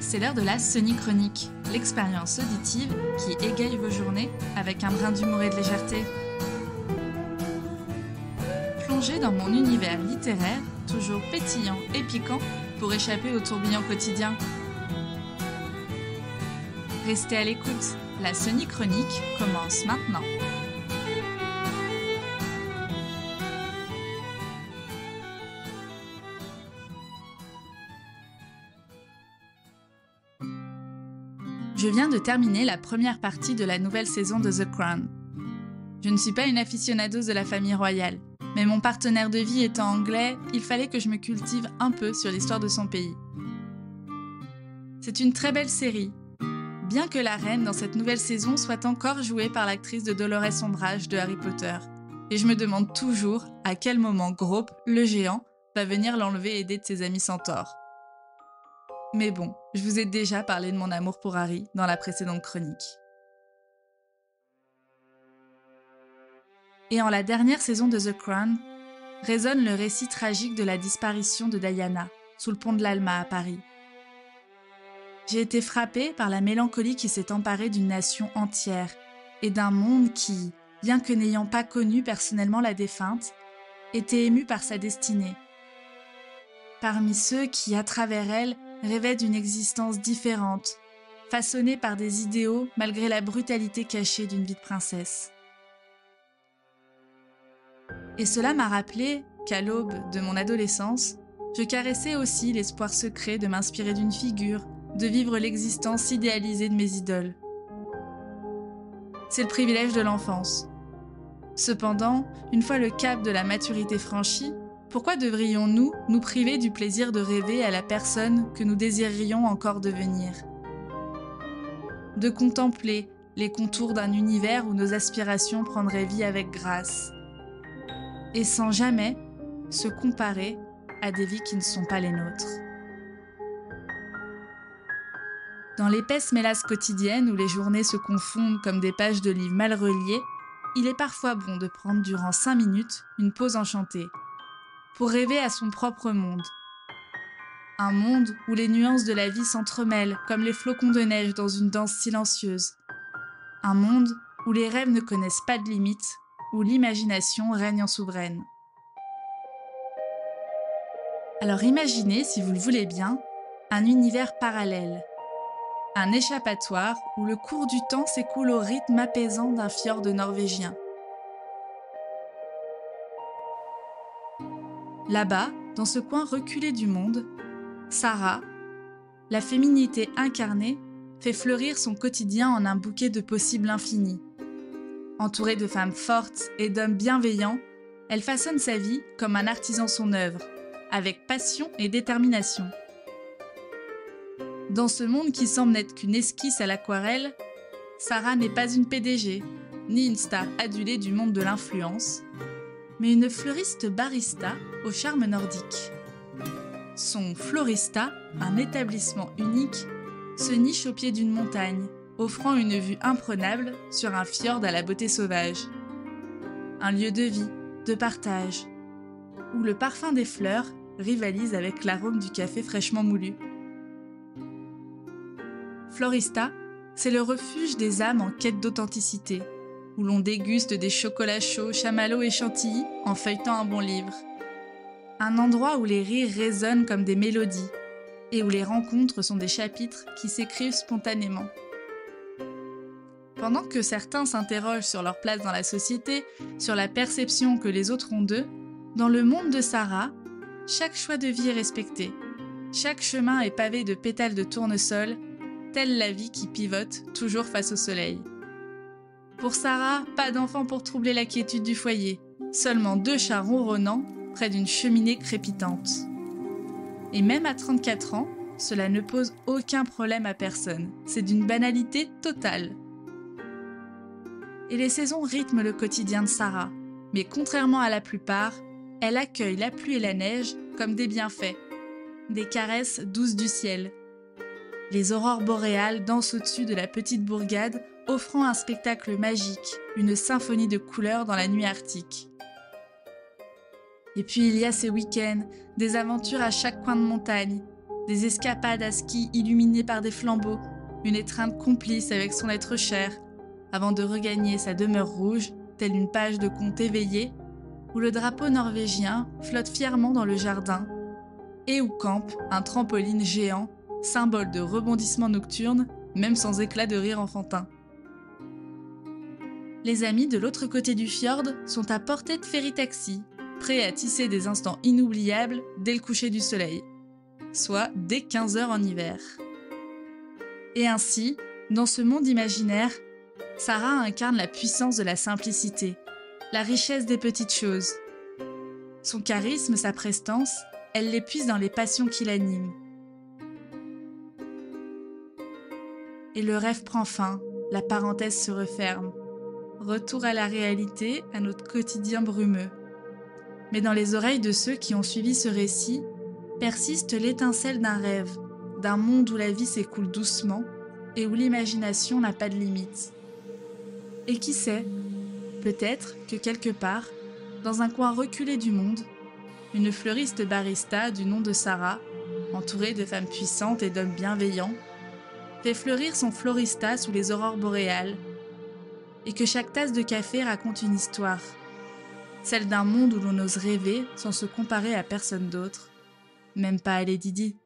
C'est l'heure de la Sony-Chronique, l'expérience auditive qui égaye vos journées avec un brin d'humour et de légèreté. Plongez dans mon univers littéraire, toujours pétillant et piquant, pour échapper au tourbillon quotidien. Restez à l'écoute, la Sony-Chronique commence maintenant. Je viens de terminer la première partie de la nouvelle saison de The Crown. Je ne suis pas une aficionados de la famille royale, mais mon partenaire de vie étant anglais, il fallait que je me cultive un peu sur l'histoire de son pays. C'est une très belle série, bien que la reine dans cette nouvelle saison soit encore jouée par l'actrice de Dolores Umbridge de Harry Potter. Et je me demande toujours à quel moment Grope, le géant, va venir l'enlever et aider de ses amis centaures. Mais bon, je vous ai déjà parlé de mon amour pour Harry dans la précédente chronique. Et en la dernière saison de The Crown, résonne le récit tragique de la disparition de Diana, sous le pont de l'Alma à Paris. J'ai été frappée par la mélancolie qui s'est emparée d'une nation entière et d'un monde qui, bien que n'ayant pas connu personnellement la défunte, était ému par sa destinée. Parmi ceux qui, à travers elle, rêvaient d'une existence différente, façonnée par des idéaux malgré la brutalité cachée d'une vie de princesse. Et cela m'a rappelé qu'à l'aube de mon adolescence, je caressais aussi l'espoir secret de m'inspirer d'une figure, de vivre l'existence idéalisée de mes idoles. C'est le privilège de l'enfance. Cependant, une fois le cap de la maturité franchi, pourquoi devrions-nous nous priver du plaisir de rêver à la personne que nous désirerions encore devenir? De contempler les contours d'un univers où nos aspirations prendraient vie avec grâce. Et sans jamais se comparer à des vies qui ne sont pas les nôtres. Dans l'épaisse mélasse quotidienne où les journées se confondent comme des pages de livres mal reliées, il est parfois bon de prendre durant 5 minutes une pause enchantée, pour rêver à son propre monde. Un monde où les nuances de la vie s'entremêlent comme les flocons de neige dans une danse silencieuse. Un monde où les rêves ne connaissent pas de limites, où l'imagination règne en souveraine. Alors imaginez, si vous le voulez bien, un univers parallèle. Un échappatoire où le cours du temps s'écoule au rythme apaisant d'un fjord norvégien. Là-bas, dans ce coin reculé du monde, Sarah, la féminité incarnée, fait fleurir son quotidien en un bouquet de possibles infinis. Entourée de femmes fortes et d'hommes bienveillants, elle façonne sa vie comme un artisan son œuvre, avec passion et détermination. Dans ce monde qui semble n'être qu'une esquisse à l'aquarelle, Sarah n'est pas une PDG, ni une star adulée du monde de l'influence, mais une fleuriste barista au charme nordique. Son Florista, un établissement unique, se niche au pied d'une montagne, offrant une vue imprenable sur un fjord à la beauté sauvage. Un lieu de vie, de partage, où le parfum des fleurs rivalise avec l'arôme du café fraîchement moulu. Florista, c'est le refuge des âmes en quête d'authenticité, où l'on déguste des chocolats chauds, chamallows et chantilly en feuilletant un bon livre. Un endroit où les rires résonnent comme des mélodies, et où les rencontres sont des chapitres qui s'écrivent spontanément. Pendant que certains s'interrogent sur leur place dans la société, sur la perception que les autres ont d'eux, dans le monde de Sarah, chaque choix de vie est respecté. Chaque chemin est pavé de pétales de tournesol, telle la vie qui pivote toujours face au soleil. Pour Sarah, pas d'enfant pour troubler la quiétude du foyer, seulement 2 chats ronronnants près d'une cheminée crépitante. Et même à 34 ans, cela ne pose aucun problème à personne, c'est d'une banalité totale. Et les saisons rythment le quotidien de Sarah, mais contrairement à la plupart, elle accueille la pluie et la neige comme des bienfaits, des caresses douces du ciel. Les aurores boréales dansent au-dessus de la petite bourgade, offrant un spectacle magique, une symphonie de couleurs dans la nuit arctique. Et puis il y a ces week-ends, des aventures à chaque coin de montagne, des escapades à ski illuminées par des flambeaux, une étreinte complice avec son être cher, avant de regagner sa demeure rouge, telle une page de conte éveillé, où le drapeau norvégien flotte fièrement dans le jardin, et où campe un trampoline géant, symbole de rebondissement nocturne, même sans éclat de rire enfantin. Les amis de l'autre côté du fjord sont à portée de ferry-taxi, prêts à tisser des instants inoubliables dès le coucher du soleil, soit dès 15 heures en hiver. Et ainsi, dans ce monde imaginaire, Sarah incarne la puissance de la simplicité, la richesse des petites choses. Son charisme, sa prestance, elle les puise dans les passions qui l'animent. Et le rêve prend fin, la parenthèse se referme. Retour à la réalité, à notre quotidien brumeux. Mais dans les oreilles de ceux qui ont suivi ce récit, persiste l'étincelle d'un rêve, d'un monde où la vie s'écoule doucement et où l'imagination n'a pas de limite. Et qui sait, peut-être que quelque part, dans un coin reculé du monde, une fleuriste barista du nom de Sarah, entourée de femmes puissantes et d'hommes bienveillants, fait fleurir son florista sous les aurores boréales, et que chaque tasse de café raconte une histoire, celle d'un monde où l'on ose rêver sans se comparer à personne d'autre, même pas à Lady Di.